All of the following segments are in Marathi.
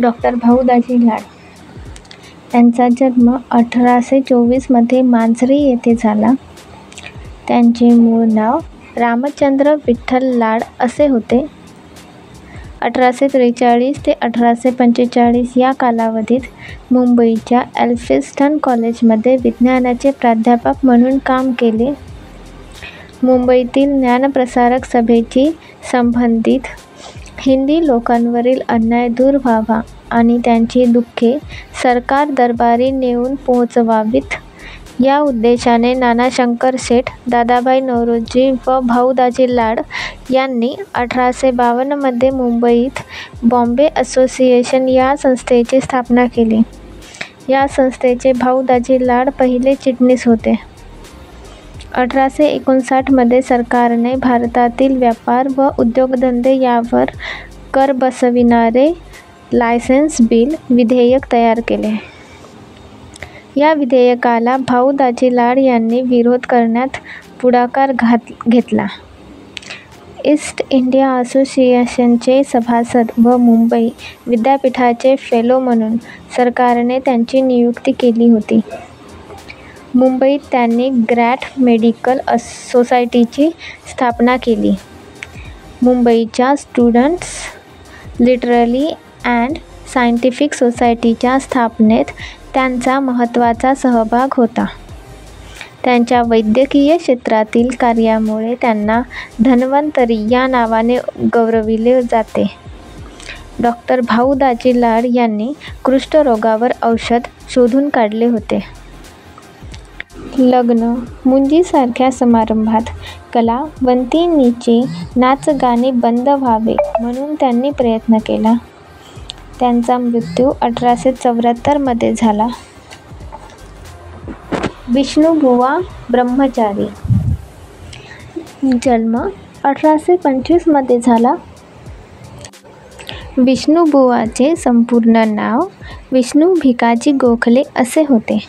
डॉक्टर भाऊ दाजी लाड यांचा जन्म 1824मध्ये मांजरी येथे झाला. त्यांचे मूळ नाव रामचंद्र विठ्ठल लाड असे होते. 1843 ते 1845 या कालावधीत मुंबईच्या एल्फिन्स्टन कॉलेजमध्ये विज्ञानाचे प्राध्यापक म्हणून काम केले. मुंबईतील ज्ञानप्रसारक सभेशी संबंधित हिंदी लोकांवरील अन्याय दूर व्हावा आणि त्यांची दुःखे सरकार दरबारी नेऊन पोहोचवावीत या उद्देशाने नाना शंकर शेठ, दादाभाई नौरोजी व भाऊ दाजी लाड यांनी 1852मध्ये मुंबईत बॉम्बे असोसिएशन या संस्थेची स्थापना केली. या संस्थेचे भाऊ दाजी लाड पहिले चिटणीस होते. 1859मध्ये सरकारने भारतातील व्यापार व उद्योगधंदे यावर कर बसविणारे लायसेन्स बिल विधेयक तयार केले. या विधेयकाला भाऊ दाजी लाड यांनी विरोध करण्यात पुढाकार घेतला. ईस्ट इंडिया असोसिएशनचे सभासद व मुंबई विद्यापीठाचे फेलो म्हणून सरकारने त्यांची नियुक्ती केली होती. मुंबईत त्यांनी ग्रॅट मेडिकल सोसायटीची स्थापना केली. मुंबईच्या स्टुडंट्स लिटररी अँड सायंटिफिक सोसायटीच्या स्थापनेत त्यांचा महत्त्वाचा सहभाग होता. त्यांच्या वैद्यकीय क्षेत्रातील कार्यामुळे त्यांना धन्वंतरी या नावाने गौरविले जाते. डॉक्टर भाऊ दाजी लाड यांनी कुष्ठरोगावर औषध शोधून काढले होते. लग्न, मुंजीसारख्या समारंभात कलावंतिनीचे नाचगाणे बंद व्हावे म्हणून त्यांनी प्रयत्न केला. त्यांचा मृत्यू 1874मध्ये झाला. विष्णुबुवा ब्रह्मचारी जन्म 1825मध्ये झाला. विष्णुबुवाचे संपूर्ण नाव विष्णू भिकाजी गोखले असे होते.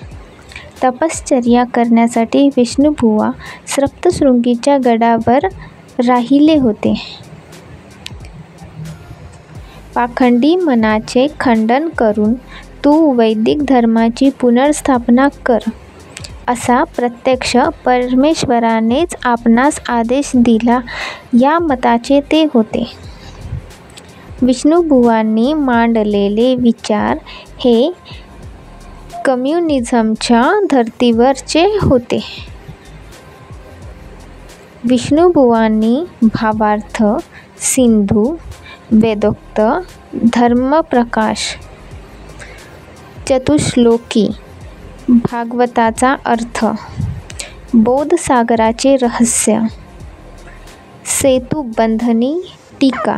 तपश्चर्या करण्यासाठी विष्णुबुवा सप्तशृंगीच्या गडावर राहिले होते. पाखंडी मनाचे खंडन करून तू वैदिक धर्माची पुनर्स्थापना कर असा प्रत्यक्ष परमेश्वरानेच आपणास आदेश दिला या मताचे ते होते. विष्णुबुवांनी मांडलेले विचार हे कम्युनिझमच्या धर्तीवरचे होते. विष्णुबुवांनी भावार्थ, सिंधू, वेदोक्त, धर्मप्रकाश, चतुश्लोकी, भागवताचा अर्थ, बोधसागराचे रहस्य, सेतुबंधनी टीका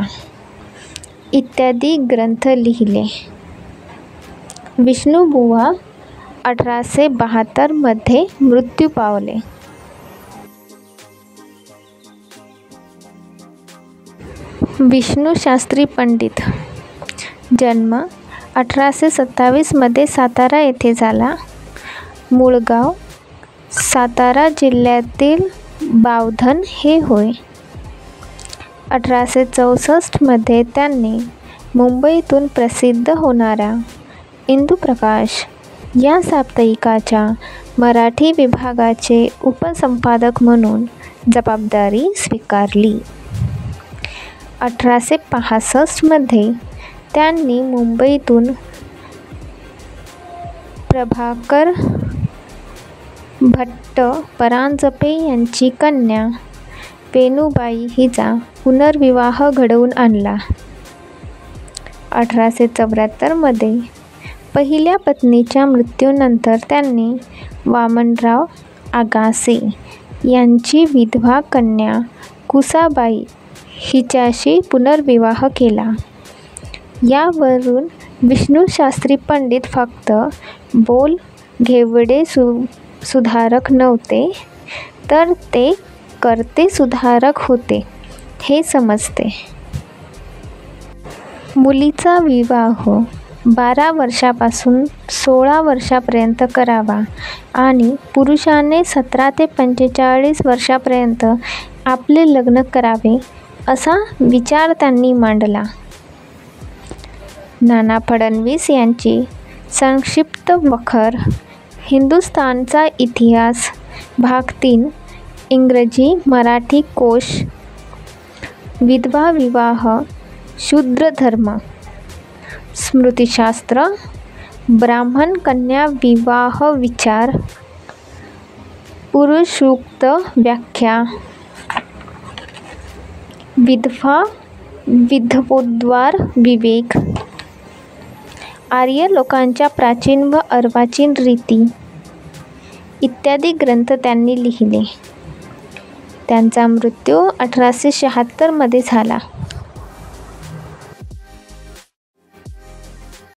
इत्यादी ग्रंथ लिहिले. विष्णुबुवा 1872मध्ये मृत्यू पावले. विष्णुशास्त्री पंडित जन्म 1827मध्ये सातारा येथे झाला. मूळ गाव सातारा जिल्ह्यातील बावधन हे होय. 1864मध्ये त्यांनी मुंबईतून प्रसिद्ध होणाऱ्या इंदुप्रकाश या साप्ताहिकाच्या मराठी विभागाचे उपसंपादक म्हणून जबाबदारी स्वीकारली. 1865मध्ये त्यांनी मुंबईतून प्रभाकर भट्ट परांजपे यांची कन्या वेणूबाई हिचा पुनर्विवाह घडवून आणला. 1874मध्ये पहिल्या पत्नीच्या मृत्यूनंतर त्यांनी वामनराव आगासे यांची विधवा कन्या कुसाबाई हिच्याशी पुनर्विवाह केला. यावरून विष्णुशास्त्री पंडित फक्त बोल घेवडे सुधारक नव्हते, तर ते कर्ते सुधारक होते हे समजते. मुलीचा विवाह 12 वर्षापासून 16 वर्षापर्यंत करावा आणि पुरुषाने 17 ते 45 वर्षापर्यंत आपले लग्न करावे असा विचार त्यांनी मांडला. नाना फडणवीस यांची संक्षिप्त वखर, हिंदुस्थानचा इतिहास भाग 3, इंग्रजी मराठी कोश, विधवा विवाह, शूद्र धर्म, स्मृतिशास्त्र, ब्राह्मण कन्या विवाह विचार, पुरुषसूक्त व्याख्या, विधवा विधवोद्धार विवेक, आर्य लोकांच्या प्राचीन व अर्वाचीन रीती इत्यादी ग्रंथ त्यांनी लिहिले. त्यांचा मृत्यू 1876 मध्ये झाला.